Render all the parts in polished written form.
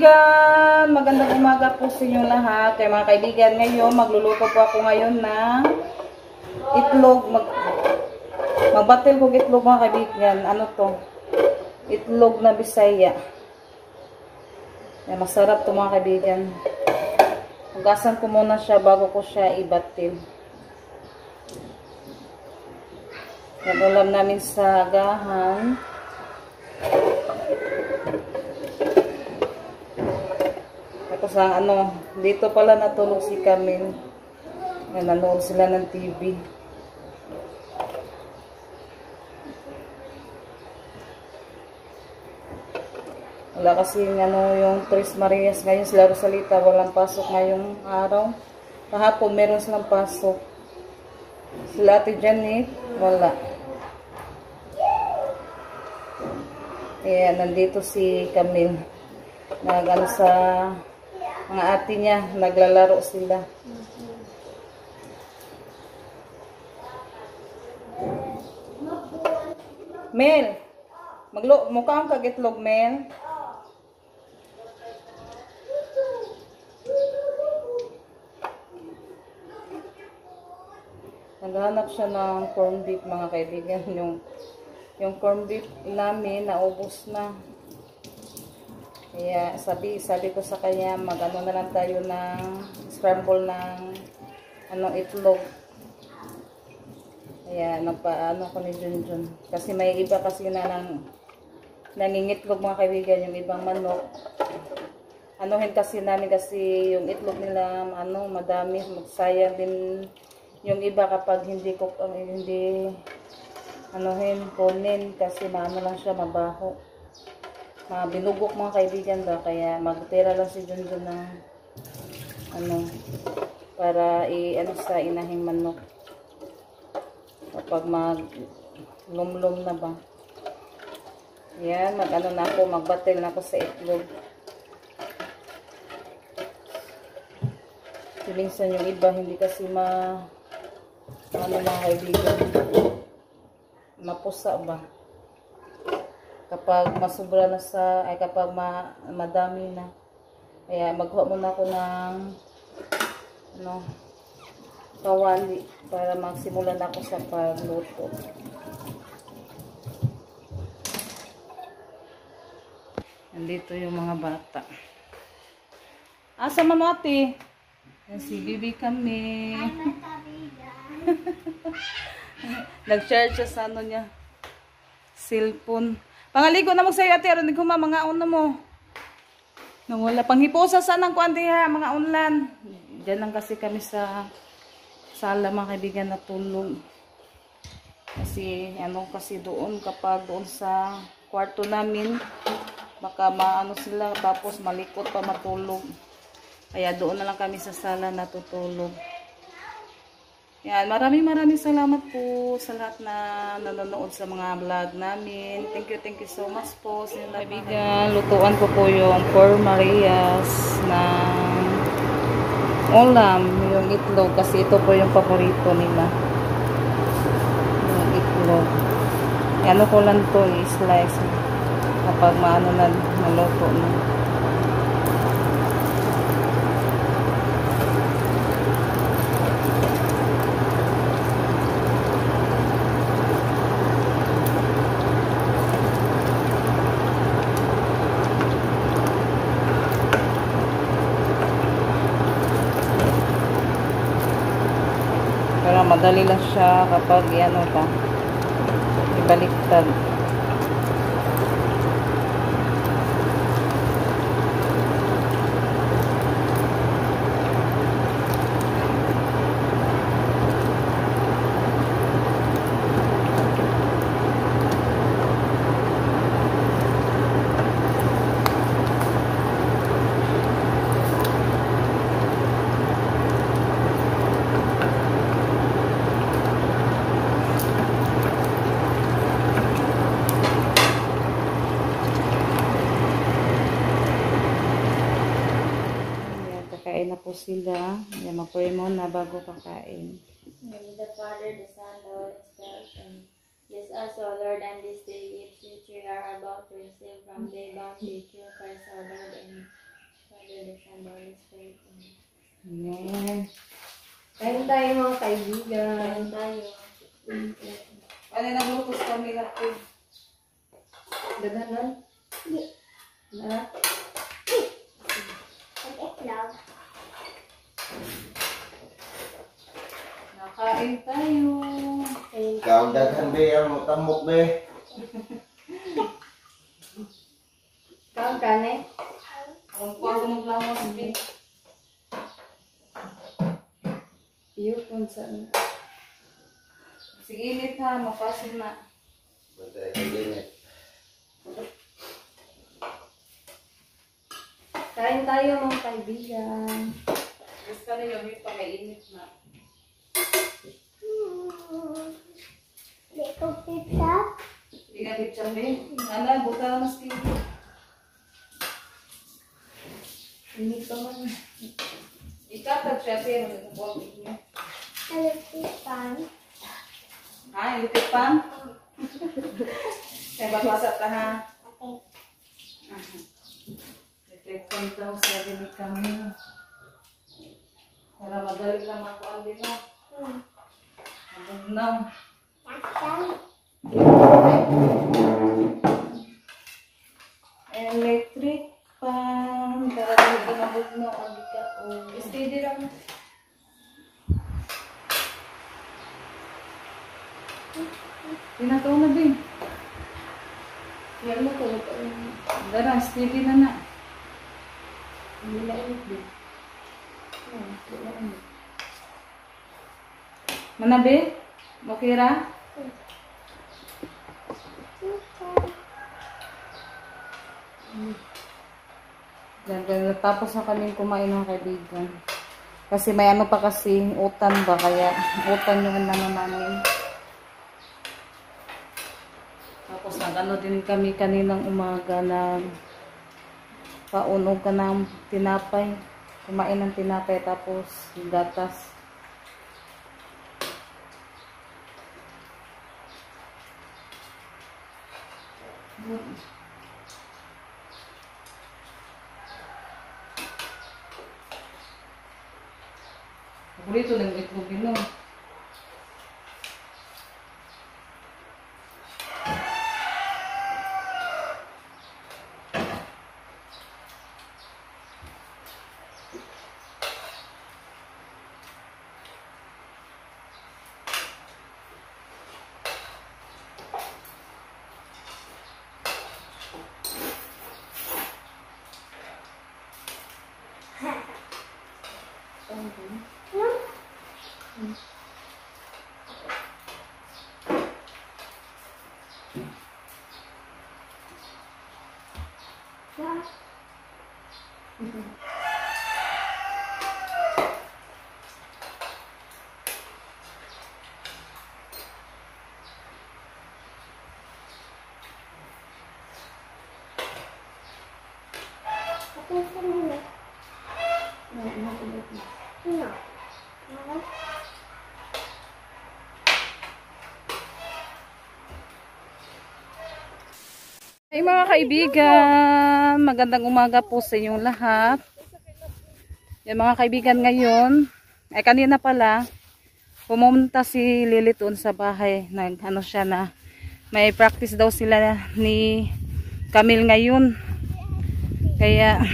kaibigan, magandang umaga po sa inyo lahat. Kaya mga kaibigan, ngayon magluluto po ako ngayon ng itlog. Magbatil ko itlog mga kaibigan. Ano to? Itlog na Bisaya. Yan, masarap to mga kaibigan. Hugasan ko muna siya bago ko siya ibatil. Yan, ulam namin sa agahan. Tapos ang dito pala natulog si Camille. Nanood sila ng TV. Wala kasi yung Tres Marias ngayon sila Rosalita, walang pasok ngayong araw. Kahapon meron silang pasok. Sila Ate Janet, wala. Ayan, nandito si Camille. Nag-ano sa mga ate niya, naglalaro sila. Mel, mukha ang kagitlog, Mel. Naghanap siya ng corned beef mga kaibigan. Yung corned beef namin naubos na. Kaya sabi ko sa kanya, mag-ano na lang tayo ng scramble ng itlog. Kaya nagpaano ko ni Junjun. Kasi may iba kasi na nangingitlog mga kaibigan, yung ibang manok. Anuhin kasi namin kasi yung itlog nila madami, magsayang din yung iba kapag hindi kunin kasi maano lang siya, mabaho. Binugok mga kaibigan daw, kaya magtira lang si Junjun ng para sa inahing manok kapag lumlum na ba. Yan, magbatil na ako sa itlog. Minsan yung iba hindi kasi mga kaibigan, mapusa ba kapag masubra na kapag madami na. Kaya maghuha muna ako ng kawali para magsimulan ako sa pagluto. Nandito yung mga bata. Asa mamati? Yan si Bibi kami. Nag-charge siya sa niya, cellphone. Pangaligo na mo sa'yo, ate. Aron, mga una mo. Nang wala. Panghiposa saan ang kuwanti ha, mga unlan. Diyan lang kasi kami sa sala, mga kaibigan, natulog. Kasi, kasi doon, kapag doon sa kwarto namin, baka sila, tapos malikot pa matulog. Kaya doon na lang kami sa sala natutulog. Yan, maraming salamat po sa lahat na nanonood sa mga vlog namin. Thank you so much po sa inyo kaibigan. Lutuan ko po yung Four Marias na ulam, yung itlog, kasi ito po yung paborito nila. Yung itlog. Ano ko lang to, i-slice kapag naluto na. Madali lang siya kapag ibaliktad. Kakain na po sila. Yan, mag-pray muna bago kakain. In the Father, the Son, the Holy Spirit, and bless us, O Lord, and this day gifts which we are about to receive from thy bounty through Christ our Lord. Amen. Father, the Son, the Holy Spirit. Amen. Amen. Kain tayo mga kaibigan. Kain tayo. Ano naglutos kami natin? Daghanan? Na? Nakain tayo. Ikaw daghan be, ang tamok be. Kaon ka na eh. Ang kwago ng lawas, be. Iyo kung saan. Sige, init ha. Mapasin na. Bantay ka din eh. Kain tayo mga kaibigan. Gusto na yung may pakainit na. Hindi ka pizza, be. Ano, buta mas TV. Hindi pa man. Ikatag siya, pero nagkakuha niya. Ha, ilipit pan? Kaya babasa ta ha? Ilipit pan daw, sabi ni Camille. Para madali lang ako ang din mo. Mabugnaw. Electric pan. Para dali ka mabugnaw ang di ka. Steady lang. Tinataw na din. Yan mo ko. Dara, steady na na. Hindi na init din. Hindi na init. Manabi? Okay ra? Yan, tapos na kami kumain ng kaibigan. Kasi may ano pa kasi, utan ba? Kaya utan yung ano namin. Tapos nag-ano din kami kaninang umaga na paunog ka ng tinapay. Kumain ng tinapay tapos gatas. Paborito ng itlog yun, no? Hey mga kaibigan, magandang umaga po sa inyong lahat. Yan mga kaibigan, ngayon, ay kanina pala, pumunta si Lily doon sa bahay. Ano siya na, may practice daw sila ni Camille ngayon. Kaya,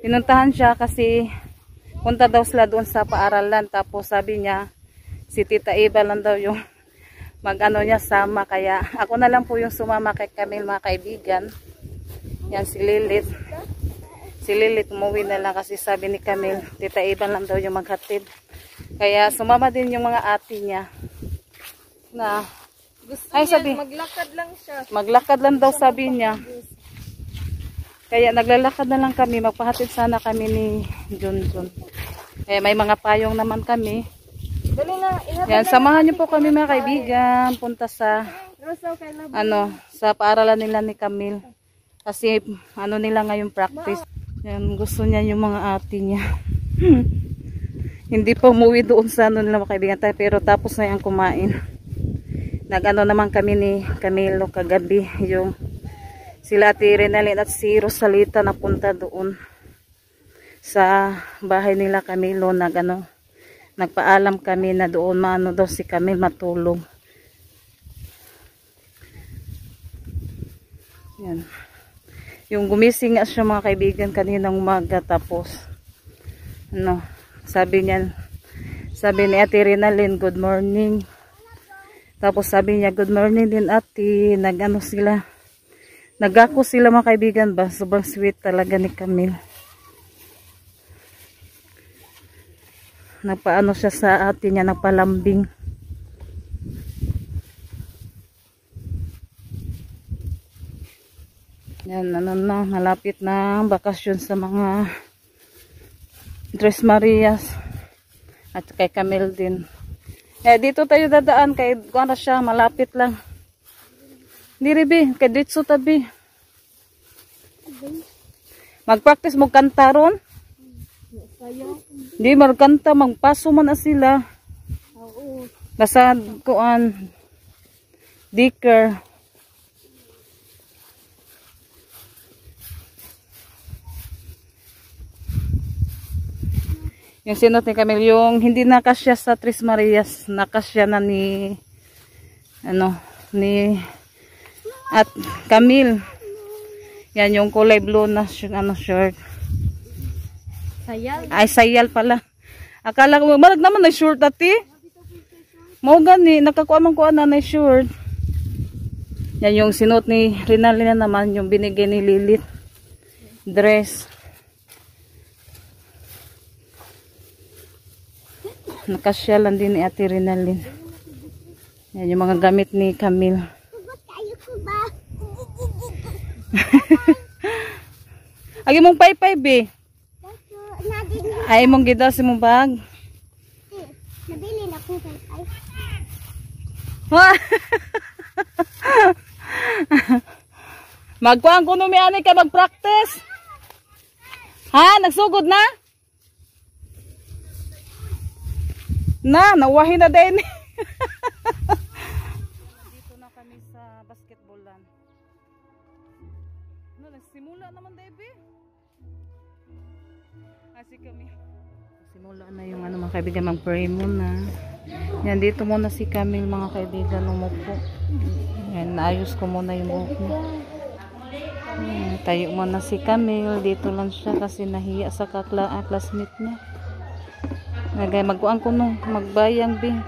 pinuntahan siya kasi punta daw sila doon sa paaralan. Tapos sabi niya, si Tita Eva lang daw yung mag-ano niya sama, kaya ako na lang po yung sumama kay Camille mga kaibigan. Yan si Lilith. Si Lilith umuwi na lang kasi sabi ni Camille, Tita Eva lang daw yung maghatid. Kaya sumama din yung mga ate niya. Na Gusto ay, niya, sabi, maglakad lang siya. maglakad lang daw sabi niya. Kaya naglalakad na lang kami, magpahatid sana kami ni Junjun. May mga payong naman kami. Dali na, Yan, samahan niyo po kami mga kaibigan, punta sa sa paaralan nila ni Camille. Kasi ano nila ngayon practice. Yan, gusto niya yung mga ate niya. Hindi pa umuwi doon sa ano nila mga kaibigan tayo, pero tapos na yung kumain. Nag-ano naman kami ni Camilo kagabi, yung sila Ate Renalyn at si Rosalita na punta doon. sa bahay nila Camilo, nagpaalam kami na doon maano daw si Camille matulog. Yan. Yung gumising nga siya mga kaibigan kaninang umaga, tapos sabi ni Ate Rinalyn, good morning. Tapos sabi niya, good morning din ate. Nagako sila mga kaibigan ba. Sobrang sweet talaga ni Camille. Nagpaano siya sa ate niya, nagpalambing. Yan, malapit na ang bakasyon sa mga Tres Marias at kay Camille din. Dito tayo dadaan kay kuana siya, malapit lang. Diribi, kay ditso tabi. Mag-practice mo kanta ron? Di magkanta, magpaso man na sila. Basta kuan diker. Yung sinot ni Camille, yung hindi nakasya sa Tres Marias, nakasya na ni at Camille. Yan yung kulay blue na short. Sayal. Ay, sayal pala. Akala ko, marag naman na short ati. Mau gani, nakakuha na short. Yan yung sinot ni Rinalyn naman, yung binigay ni Lilith. Dress. Nakasya lang din ni Ate Rinalyn. Yan yung mga gamit ni Camille. Agi mong paypay be. Ay mong gidaw si mong bag. Nabili na kong paypay. Magkuhan ko numiani ka mag-practice. Ha? Nagsugod na? Nawahin na din. Dito na kami sa basketballan. Nagsimula naman, Debbie. Kasi kami. Simula na yung mga kaibigan, mag-pray muna. Yan, dito muna si Camille mga kaibigan, umupo. Yan, naayos ko muna yung buhok niya. Tayo muna si Camille. Dito lang siya kasi nahiya sa classmate niya. Magkuhan ko nung magbayang bing.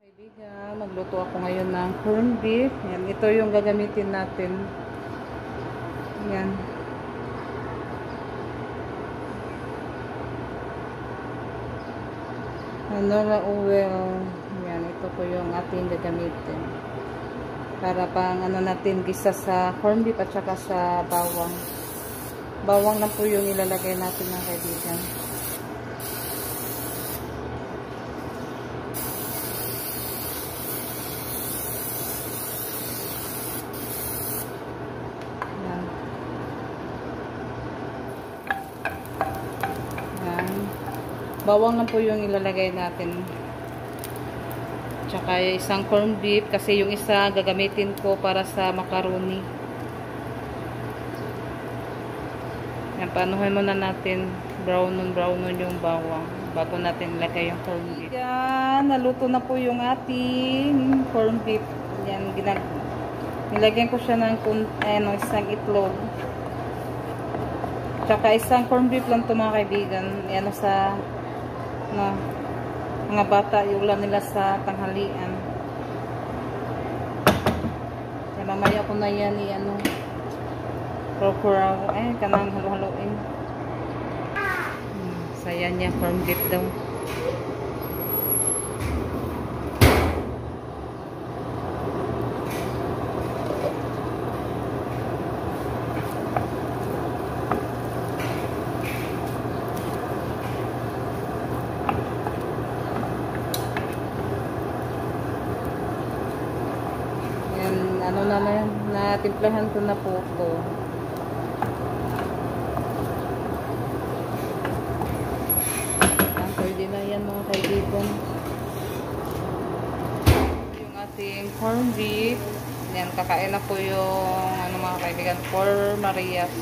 Kaibigan, magluto ako ngayon ng corned beef. Yan, ito yung gagamitin natin. Yan. Canola oil. Yan, ito po yung ating gagamitin. Para pang natin gisa sa corned beef at saka sa bawang. Bawang lang po yung ilalagay natin mga kaibigan. Bawang lang po yung ilalagay natin. Tsaka isang corned beef kasi yung isa gagamitin ko para sa macaroni. Yan, paanuhin muna natin brownon yung bawang bago natin ilagay yung corned beef. Yan, naluto na po yung ating corned beef. Yan, nilagyan ko siya ng isang itlog. Tsaka isang corned beef lang ito mga kaibigan. Yan sa mga bata yung ulam nila sa tanghalian. Yan, mamaya ko na yan Rokuraw. Ay, kanang halo-haloin. Saya niya, corned beef daw. Yan, natimplahan ko na po ito. Pwede na yan mga kaibigan. Yung ating corned beef. Yan, kakain na po yung mga kaibigan, 4 Marias.